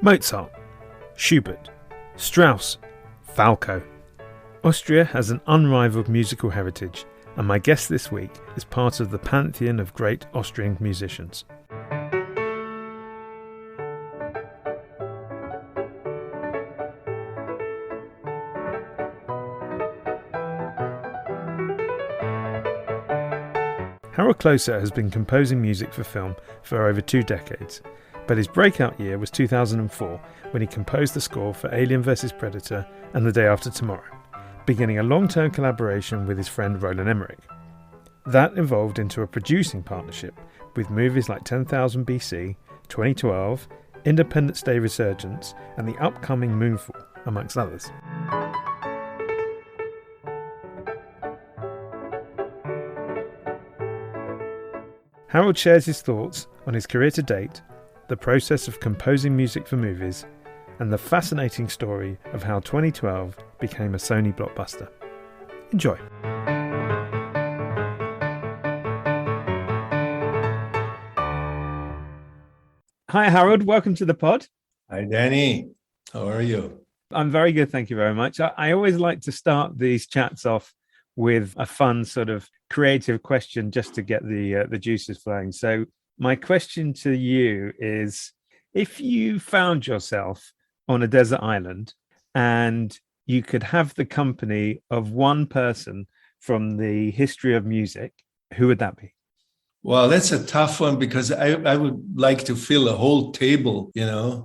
Mozart, Schubert, Strauss, Falco. Austria has an unrivaled musical heritage, and my guest this week is part of the pantheon of great Austrian musicians. Harald Kloser has been composing music for film for over 2 decades, but his breakout year was 2004 when he composed the score for Alien vs Predator and The Day After Tomorrow, beginning a long-term collaboration with his friend Roland Emmerich. That evolved into a producing partnership with movies like 10,000 BC, 2012, Independence Day Resurgence and the upcoming Moonfall, amongst others. Harald shares his thoughts on his career to date, the process of composing music for movies, and the fascinating story of how 2012 became a Sony blockbuster. Enjoy. Hi Harald, welcome to the pod. Hi Danny, how are you? I'm very good, thank you very much. I always like to start these chats off with a fun sort of creative question just to get the juices flowing. So my question to you is, if you found yourself on a desert island and you could have the company of one person from the history of music, who would that be? Well, that's a tough one because I would like to fill a whole table,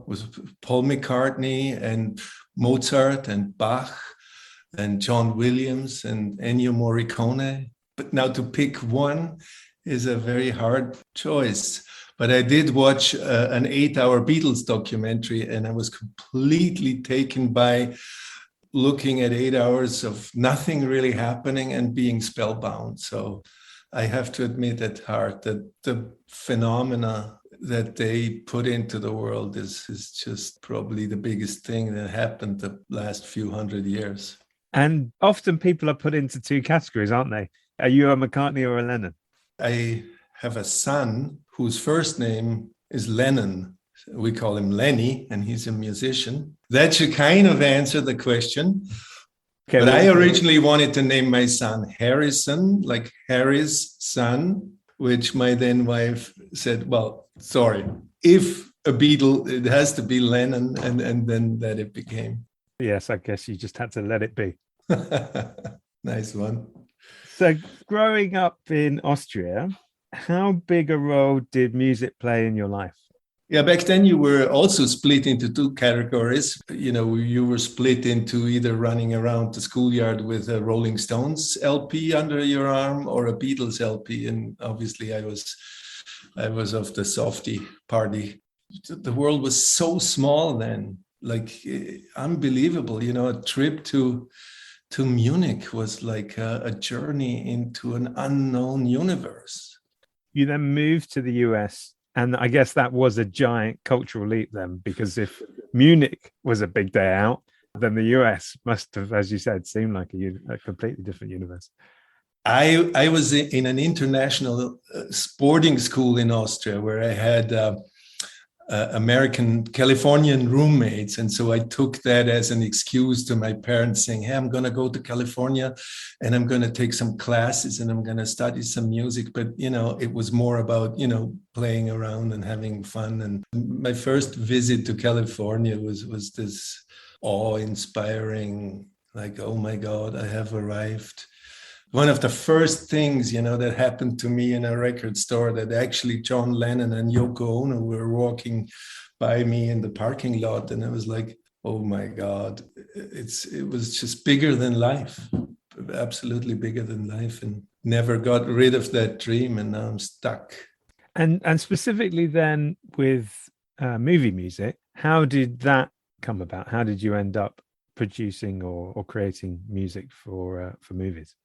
with Paul McCartney and Mozart and Bach and John Williams and Ennio Morricone. But now to pick one is a very hard choice. But I did watch an 8-hour Beatles documentary, and I was completely taken by looking at 8 hours of nothing really happening and being spellbound. So I have to admit at heart that the phenomena that they put into the world is just probably the biggest thing that happened the last few hundred years. And often people are put into 2 categories, aren't they? Are you a McCartney or a Lennon? I have a son whose first name is Lennon. We call him Lenny, and he's a musician. That should kind of answer the question. Okay, but I originally wanted to name my son Harrison, like Harry's son, which my then wife said, well, sorry, if a Beatle, it has to be Lennon, and then that it became. Yes, I guess you just had to let it be. Nice one. So growing up in Austria, how big a role did music play in your life? Yeah, back then you were also split into 2 categories. You were split into either running around the schoolyard with a Rolling Stones LP under your arm or a Beatles LP. And obviously I was of the softy party. The world was so small then, like unbelievable. A trip to Munich was like a journey into an unknown universe. You then moved to the US, and I guess that was a giant cultural leap then, because if Munich was a big day out, then the US must have, as you said, seemed like a completely different universe. I was in an international sporting school in Austria where I had American Californian roommates, and so I took that as an excuse to my parents saying, hey, I'm going to go to California and I'm going to take some classes and I'm going to study some music. But it was more about playing around and having fun. And my first visit to California was this awe-inspiring, like, oh my God, I have arrived. One of the first things, that happened to me in a record store, that actually John Lennon and Yoko Ono were walking by me in the parking lot. And I was like, oh my God, it was just bigger than life, absolutely bigger than life, and never got rid of that dream. And now I'm stuck. And specifically then with movie music, how did that come about? How did you end up producing or creating music for movies?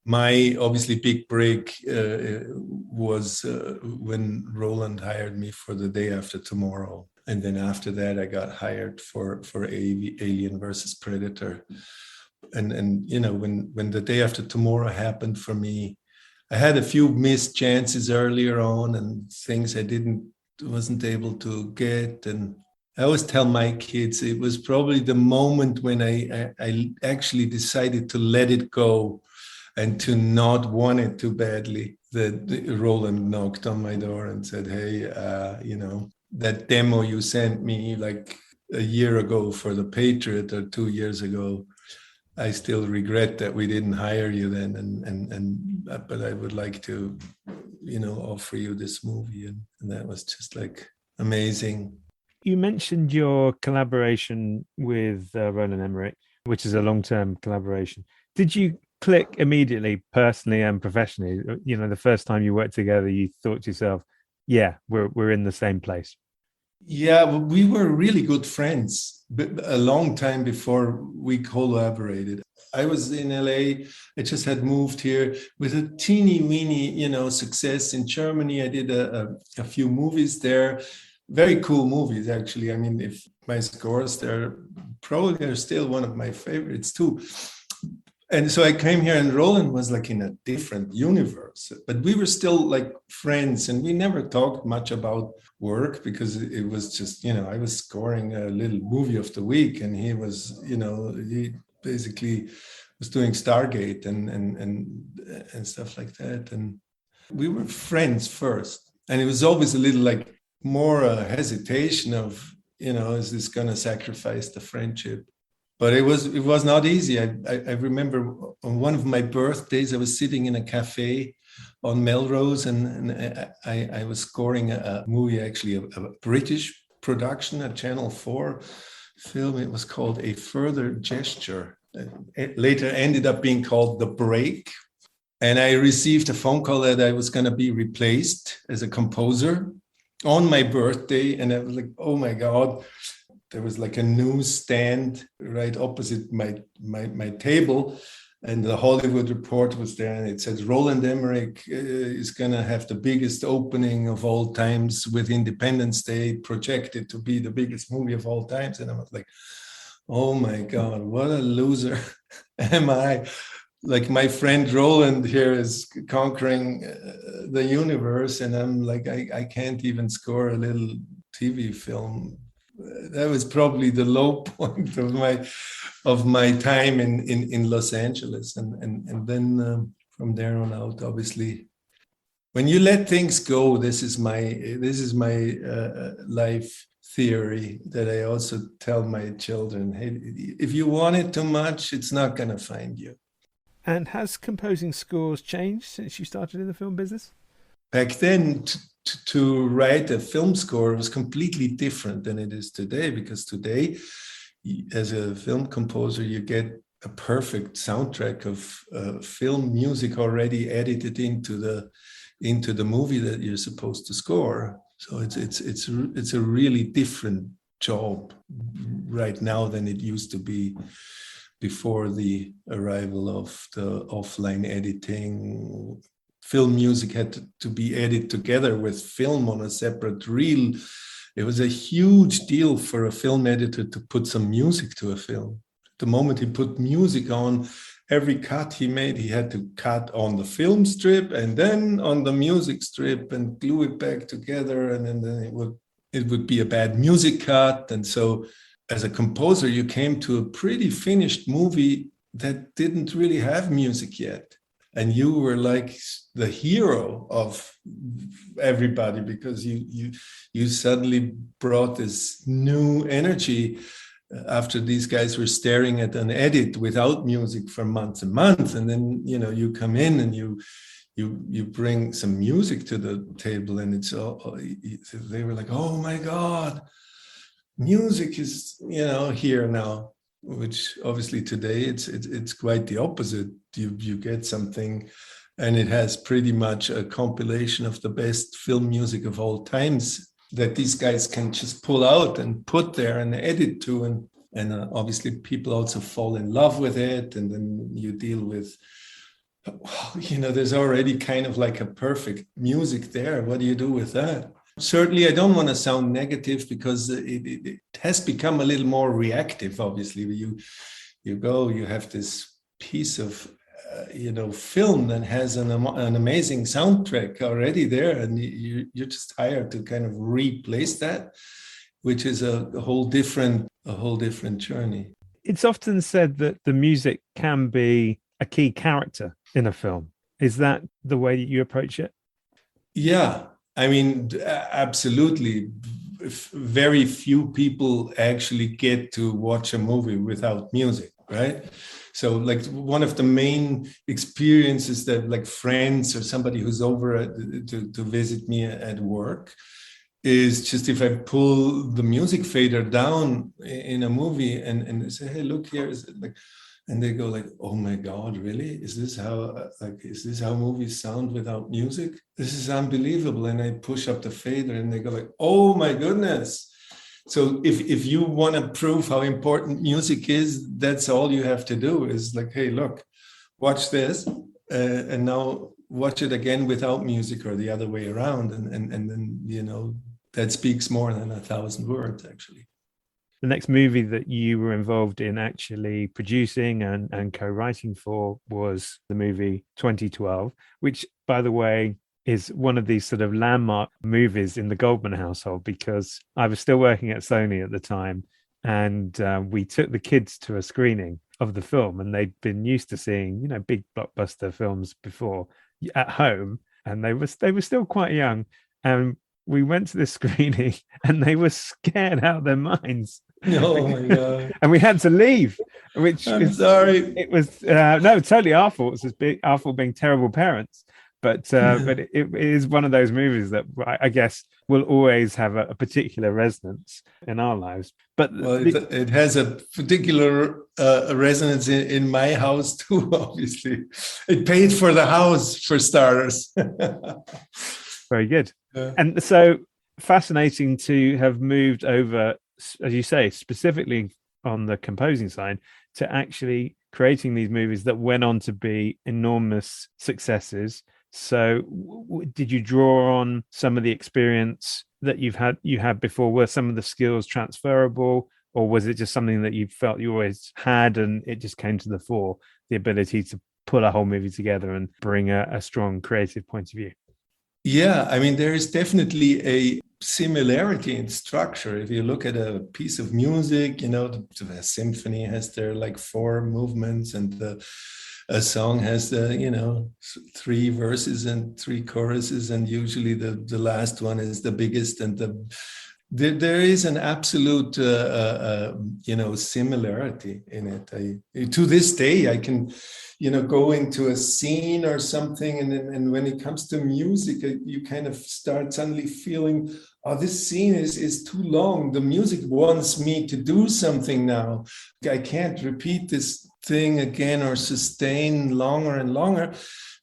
My obviously big break was when Roland hired me for The Day After Tomorrow. And then after that, I got hired for Alien versus Predator. And when The Day After Tomorrow happened for me, I had a few missed chances earlier on and things I wasn't able to get. And I always tell my kids it was probably the moment when I actually decided to let it go and to not want it too badly. That Roland knocked on my door and said, "Hey, that demo you sent me like a year ago for the Patriot or 2 years ago, I still regret that we didn't hire you then, but I would like to, offer you this movie," and that was just like amazing. You mentioned your collaboration with Roland Emmerich, which is a long-term collaboration. Did you click immediately, personally and professionally? The first time you worked together, you thought to yourself, "Yeah, we're in the same place." Yeah, we were really good friends a long time before we collaborated. I was in LA. I just had moved here with a teeny weeny, success in Germany. I did a few movies there. Very cool movies, actually. I mean, if my scores, they're still one of my favorites too. And so I came here, and Roland was like in a different universe, but we were still like friends, and we never talked much about work because it was just, I was scoring a little movie of the week, and he was, he basically was doing Stargate and stuff like that. And we were friends first, and it was always a little like more hesitation of, is this going to sacrifice the friendship? But it was not easy. I remember on one of my birthdays, I was sitting in a cafe on Melrose, and I was scoring a movie, actually a British production, a Channel 4 film. It was called A Further Gesture. It later ended up being called The Break. And I received a phone call that I was going to be replaced as a composer on my birthday. And I was like, oh my God. There was like a newsstand right opposite my table, and the Hollywood Report was there, and it says Roland Emmerich is going to have the biggest opening of all times with Independence Day, projected to be the biggest movie of all times. And I was like, oh my God, what a loser am I? Like, my friend Roland here is conquering the universe, and I'm like, I can't even score a little TV film. That was probably the low point of my time in Los Angeles, and then from there on out, obviously, when you let things go, this is my life theory that I also tell my children: hey, if you want it too much, it's not going to find you. And has composing scores changed since you started in the film business? Back then, to write a film score was completely different than it is today, because today, as a film composer, you get a perfect soundtrack of film music already edited into the movie that you're supposed to score. So it's a really different job right now than it used to be before the arrival of the offline editing. Film music had to be edited together with film on a separate reel. It was a huge deal for a film editor to put some music to a film. The moment he put music on, every cut he made, he had to cut on the film strip and then on the music strip and glue it back together. And then it would be a bad music cut. And so as a composer, you came to a pretty finished movie that didn't really have music yet. And you were like the hero of everybody, because you suddenly brought this new energy after these guys were staring at an edit without music for months and months. And then, you come in and you bring some music to the table, and it's all, they were like, oh my God, music is, here now. Which obviously today it's quite the opposite. You get something, and it has pretty much a compilation of the best film music of all times that these guys can just pull out and put there and edit to, and obviously people also fall in love with it, and then you deal with, there's already kind of like a perfect music there. What do you do with that? Certainly, I don't want to sound negative, because it has become a little more reactive. Obviously, you have this piece of, film that has an amazing soundtrack already there, and you're just hired to kind of replace that. which is a whole different journey. It's often said that the music can be a key character in a film. Is that the way that you approach it? Yeah, I mean, absolutely. Very few people actually get to watch a movie without music, right? So like one of the main experiences that like friends or somebody who's over to visit me at work is just if I pull the music fader down in a movie and they say, hey, look here, is it like, and they go like, oh my God, really? Is this how movies sound without music? This is unbelievable. And I push up the fader and they go like, oh my goodness. So if you want to prove how important music is, that's all you have to do is like, hey, look, watch this and now watch it again without music or the other way around. And then, you know, that speaks more than 1,000 words, actually. The next movie that you were involved in actually producing and co-writing for was the movie 2012, which, by the way, is one of these sort of landmark movies in the Goldman household, because I was still working at Sony at the time, and we took the kids to a screening of the film, and they'd been used to seeing, you know, big blockbuster films before at home, and they were still quite young, and we went to this screening and they were scared out of their minds. Oh my God. And we had to leave, which I'm sorry. It was no, totally our fault. It was our fault being terrible parents. But it is one of those movies that I guess will always have a particular resonance in our lives. But well, it has a particular resonance in my house too, obviously. It paid for the house, for starters. Very good. Yeah. And so fascinating to have moved over, as you say, specifically on the composing side, to actually creating these movies that went on to be enormous successes. So did you draw on some of the experience that you had before? Were some of the skills transferable, or was it just something that you felt you always had and it just came to the fore, the ability to pull a whole movie together and bring a strong creative point of view? Yeah, I mean, there is definitely a similarity in structure. If you look at a piece of music, you know, the symphony has their like 4 movements, and a song has the, you know, 3 verses and 3 choruses, and usually the last one is the biggest. And there is an absolute, you know, similarity in it. To this day, I can, you know, go into a scene or something, and when it comes to music, you kind of start suddenly feeling, oh, this scene is too long. The music wants me to do something now. I can't repeat this thing again or sustain longer and longer.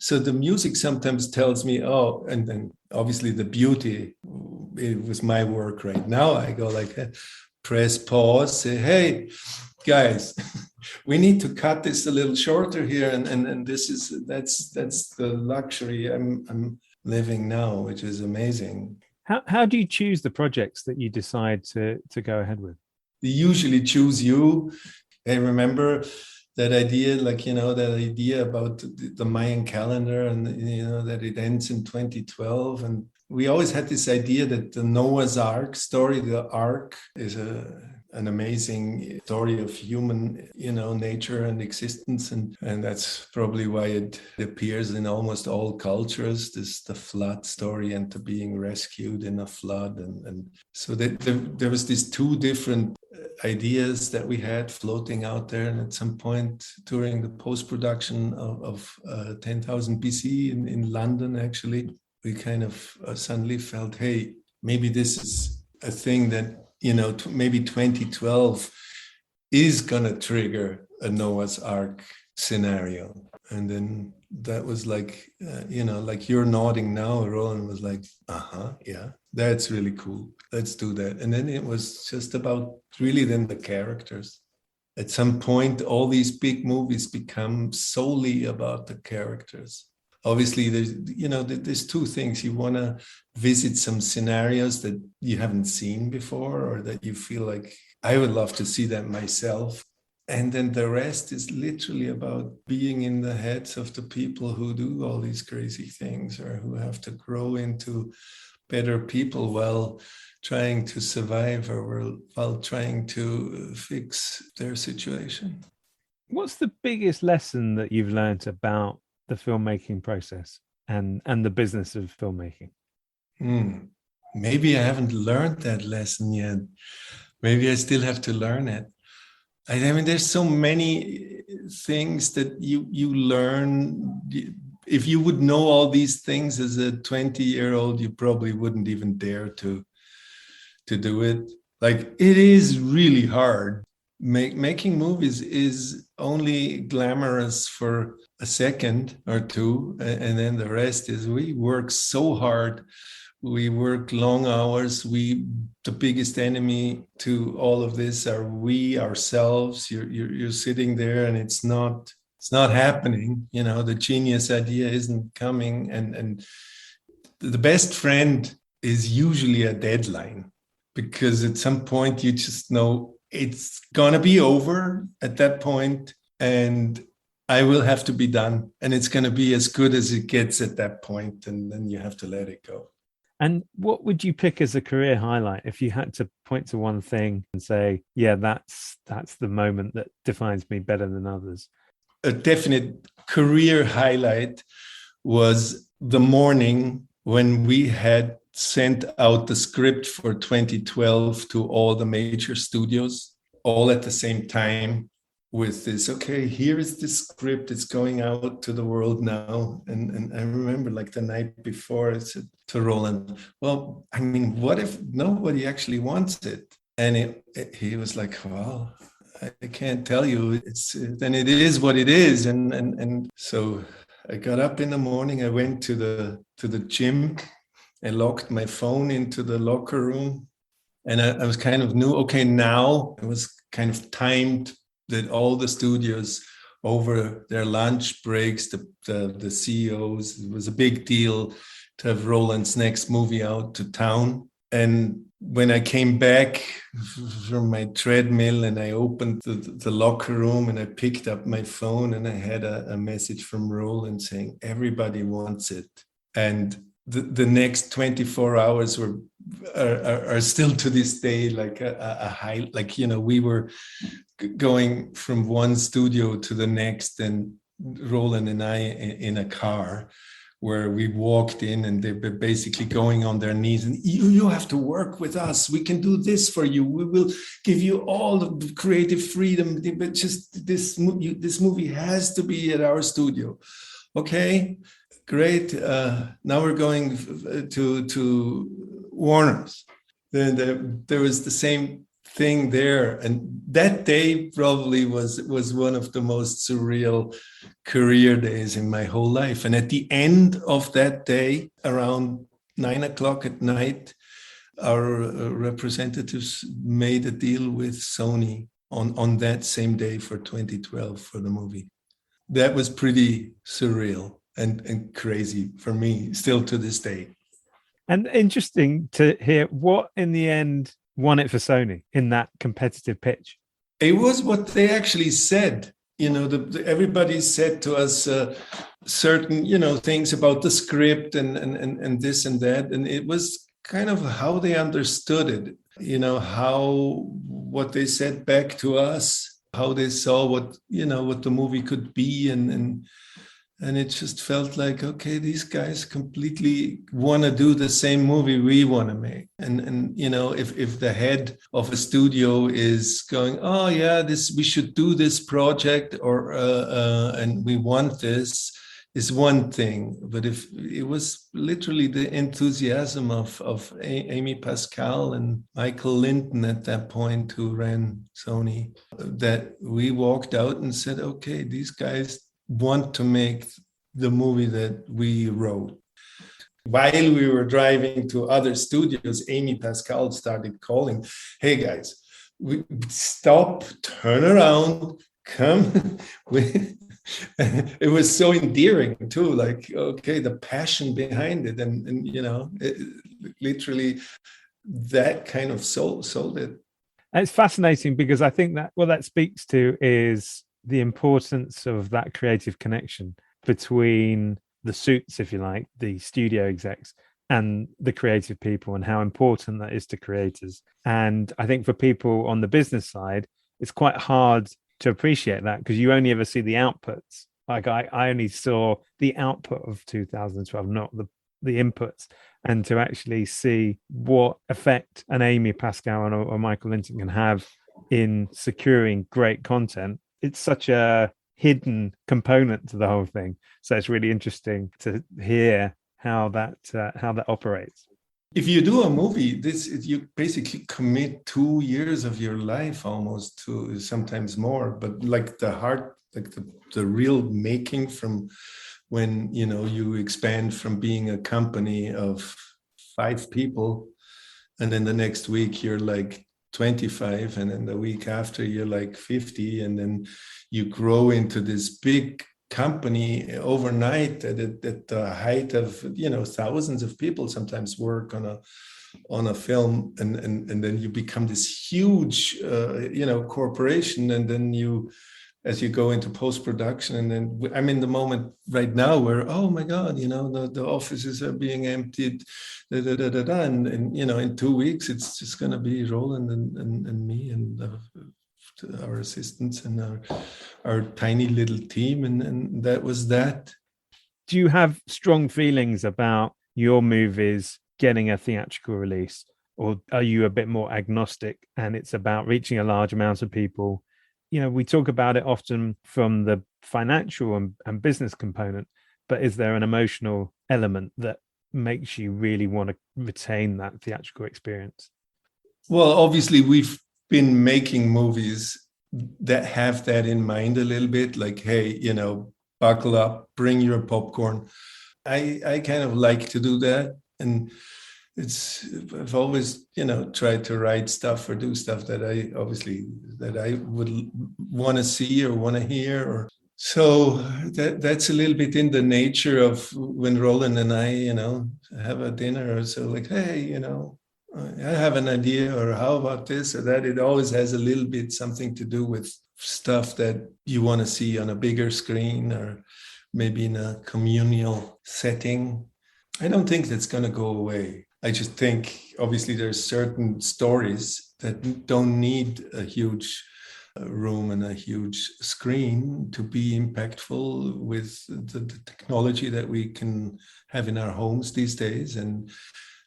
So the music sometimes tells me, oh, and then obviously the beauty, it was my work right now. I go like, press pause, say, hey, guys, we need to cut this a little shorter here. And that's the luxury I'm living now, which is amazing. How do you choose the projects that you decide to go ahead with? They usually choose you. I remember that idea, like, you know, that idea about the Mayan calendar, and, you know, that it ends in 2012. And we always had this idea that the Noah's Ark story, the Ark, is an amazing story of human, you know, nature and existence. And that's probably why it appears in almost all cultures, the flood story and the being rescued in a flood. And so there was these 2 different ideas that we had floating out there. And at some point during the post-production of 10,000 BC in London, actually, we kind of suddenly felt, hey, maybe this is a thing that, you know, maybe 2012 is going to trigger a Noah's Ark scenario. And then that was like, you know, like you're nodding now, Roland was like, yeah, that's really cool. Let's do that. And then it was just about really then the characters. At some point, all these big movies become solely about the characters. Obviously, there's 2 things. You want to visit some scenarios that you haven't seen before, or that you feel like, I would love to see that myself. And then the rest is literally about being in the heads of the people who do all these crazy things, or who have to grow into better people while trying to survive or while trying to fix their situation. What's the biggest lesson that you've learned about the filmmaking process and the business of filmmaking? Maybe I haven't learned that lesson yet. Maybe I still have to learn it. I mean, there's so many things that you learn. If you would know all these things as a 20-year-old, you probably wouldn't even dare to do it. Like, it is really hard. Making movies is only glamorous for a second or two, and then the rest is we work so hard. We work long hours. The biggest enemy to all of this are we ourselves. You're sitting there and it's not happening. You know, the genius idea isn't coming, and the best friend is usually a deadline, because at some point you just know it's gonna be over at that point, and I will have to be done, and it's gonna be as good as it gets at that point, and then you have to let it go. And what would you pick as a career highlight if you had to point to one thing and say, yeah, that's the moment that defines me better than others? A definite career highlight was the morning when we had sent out the script for 2012 to all the major studios, all at the same time, with this, okay, here is the script, it's going out to the world now. And I remember, like, the night before, I said to Roland, well, I mean, what if nobody actually wants it? And he was like, well, I can't tell you, then it is what it is. And so I got up in the morning, I went to the gym, I locked my phone into the locker room, and I was kind of knew, okay, now it was kind of timed that all the studios over their lunch breaks, the CEOs, it was a big deal to have Roland's next movie out to town. And when I came back from my treadmill and I opened the locker room and I picked up my phone, and I had a message from Roland saying, everybody wants it. And the next 24 hours are still to this day like a high, like, you know, we were going from one studio to the next, and Roland and I in a car where we walked in, and they were basically going on their knees, and you have to work with us. We can do this for you. We will give you all the creative freedom, but just this movie has to be at our studio. Okay, great. Now we're going to Warner's. Then there was the same thing there, and that day probably was one of the most surreal career days in my whole life. And at the end of that day, around 9:00 at night, our representatives made a deal with Sony on that same day for 2012 for the movie. That was pretty surreal and crazy for me still to this day. And interesting to hear what in the end won it for Sony in that competitive pitch. It was what they actually said. You know, everybody said to us certain, you know, things about the script and this and that. And it was kind of how they understood it, you know, what they said back to us, how they saw what the movie could be. And it just felt like, okay, these guys completely want to do the same movie we want to make. And you know, if the head of a studio is going, oh yeah, we should do this project, or and we want this, is one thing. But if it was literally the enthusiasm of Amy Pascal and Michael Lynton at that point, who ran Sony, that we walked out and said, okay, these guys want to make the movie that we wrote. While we were driving to other studios, Amy Pascal started calling, hey guys, stop, turn around, come. It was so endearing too, like, okay, the passion behind it, and you know, literally that kind of sold it. It's fascinating, because I think that what that speaks to is the importance of that creative connection between the suits, if you like, the studio execs, and the creative people and how important that is to creators. And I think for people on the business side, it's quite hard to appreciate that because you only ever see the outputs. Like I only saw the output of 2012, not the inputs. And to actually see what effect an Amy Pascal or Michael Lynton can have in securing great content, it's such a hidden component to the whole thing. So it's really interesting to hear how that operates. If you do a movie, you basically commit 2 years of your life almost, to sometimes more, but like the heart, like the real making from when, you know, you expand from being a company of 5 people, and then the next week you're like 25, and then the week after you're like 50, and then you grow into this big company overnight at the height of, you know, thousands of people sometimes work on a film, and then you become this huge you know, corporation, and then you, as you go into post-production, and then I'm in the moment right now where, oh my God, you know, the offices are being emptied, and you know, in 2 weeks it's just going to be Roland and me and our assistants and our tiny little team, and that was that. Do you have strong feelings about your movies getting a theatrical release, or are you a bit more agnostic and it's about reaching a large amount of people? You know, we talk about it often from the financial and business component, but is there an emotional element that makes you really want to retain that theatrical experience? Well, obviously we've been making movies that have that in mind a little bit, like, hey, you know, buckle up, bring your popcorn. I kind of like to do that, and I've always, you know, tried to write stuff or do stuff that I would want to see or want to hear, or so that's a little bit in the nature of when Roland and I, you know, have a dinner or so, like, hey, you know, I have an idea, or how about this or that. It always has a little bit something to do with stuff that you want to see on a bigger screen, or maybe in a communal setting. I don't think that's going to go away. I just think, obviously, there's certain stories that don't need a huge room and a huge screen to be impactful with the technology that we can have in our homes these days. And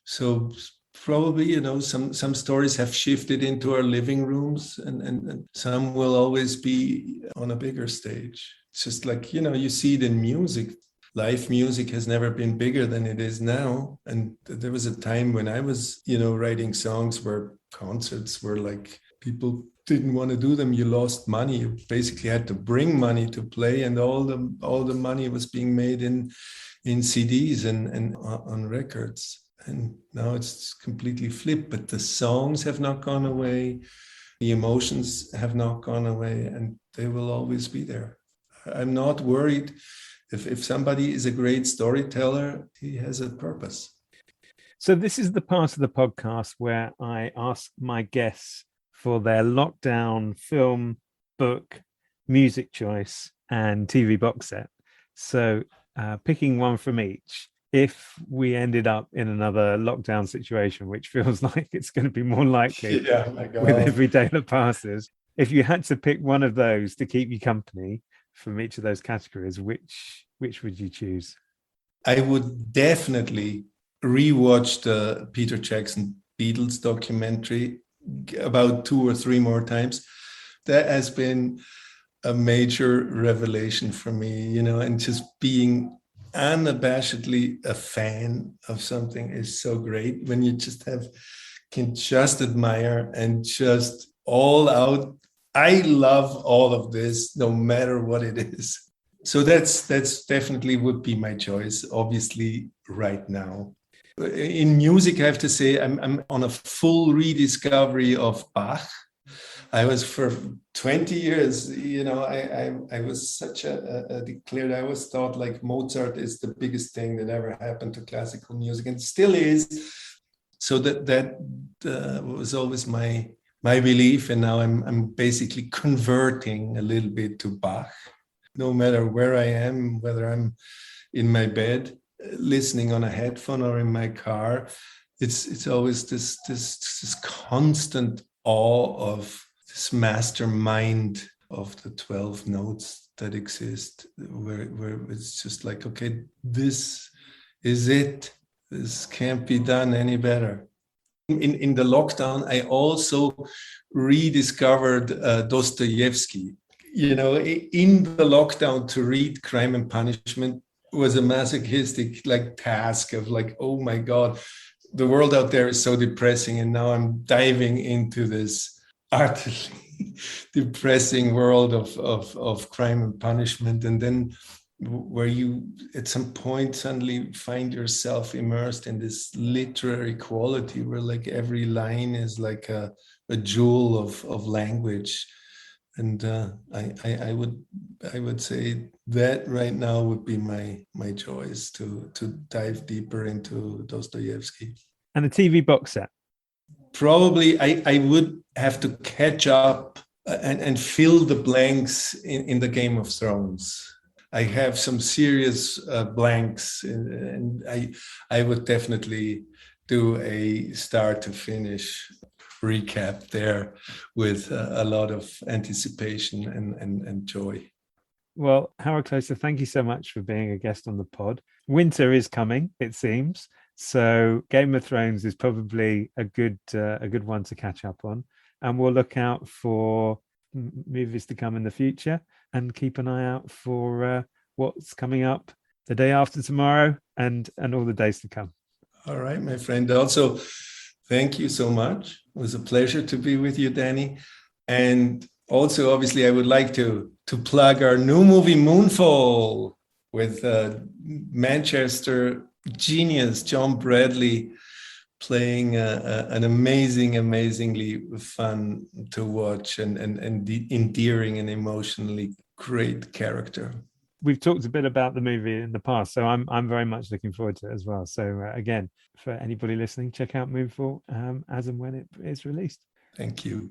so probably, you know, some stories have shifted into our living rooms, and some will always be on a bigger stage. It's just like, you know, you see it in music. Live music has never been bigger than it is now. And there was a time when I was, you know, writing songs where concerts were like, people didn't want to do them. You lost money. You basically had to bring money to play, and all the money was being made in CDs and on records. And now it's completely flipped, but the songs have not gone away. The emotions have not gone away, and they will always be there. I'm not worried. If somebody is a great storyteller, he has a purpose. So this is the part of the podcast where I ask my guests for their lockdown film, book, music choice, and TV box set. So picking one from each. If we ended up in another lockdown situation, which feels like it's going to be more likely with every day that passes, if you had to pick one of those to keep you company from each of those categories, which would you choose? I would definitely rewatch the Peter Jackson Beatles documentary about 2 or 3 more times. That has been a major revelation for me, you know, and just being unabashedly a fan of something is so great when you can just admire and just all out. I love all of this, no matter what it is. So that's definitely would be my choice, obviously, right now. In music, I have to say I'm on a full rediscovery of Bach. I was for 20 years, you know, I was such a declared, I always thought like Mozart is the biggest thing that ever happened to classical music, and still is. So that was always my belief, and now I'm basically converting a little bit to Bach, no matter where I am, whether I'm in my bed listening on a headphone or in my car, it's always this constant awe of this mastermind of the 12 notes that exist, where it's just like, okay, this is it. This can't be done any better. In the lockdown, I also rediscovered Dostoevsky. You know, in the lockdown, to read Crime and Punishment was a masochistic like task of like, oh my God, the world out there is so depressing, and now I'm diving into this utterly depressing world of Crime and Punishment. And then where you at some point suddenly find yourself immersed in this literary quality where like every line is like a jewel of language. And I would say that right now would be my choice to dive deeper into Dostoevsky. And the TV box set? Probably I would have to catch up and fill the blanks in the Game of Thrones. I have some serious blanks, and I would definitely do a start to finish recap there with a lot of anticipation and joy. Well, Harald Kloser, thank you so much for being a guest on the pod. Winter is coming, it seems, so Game of Thrones is probably a good one to catch up on, and we'll look out for movies to come in the future and keep an eye out for what's coming up the day after tomorrow and all the days to come. All right, my friend. Also, thank you so much. It was a pleasure to be with you, Danny. And also, obviously, I would like to plug our new movie, Moonfall, with Manchester genius John Bradley playing an amazingly fun to watch and endearing and emotionally great character. We've talked a bit about the movie in the past, so I'm very much looking forward to it as well. So again, for anybody listening, check out Moonfall as and when it is released. Thank you.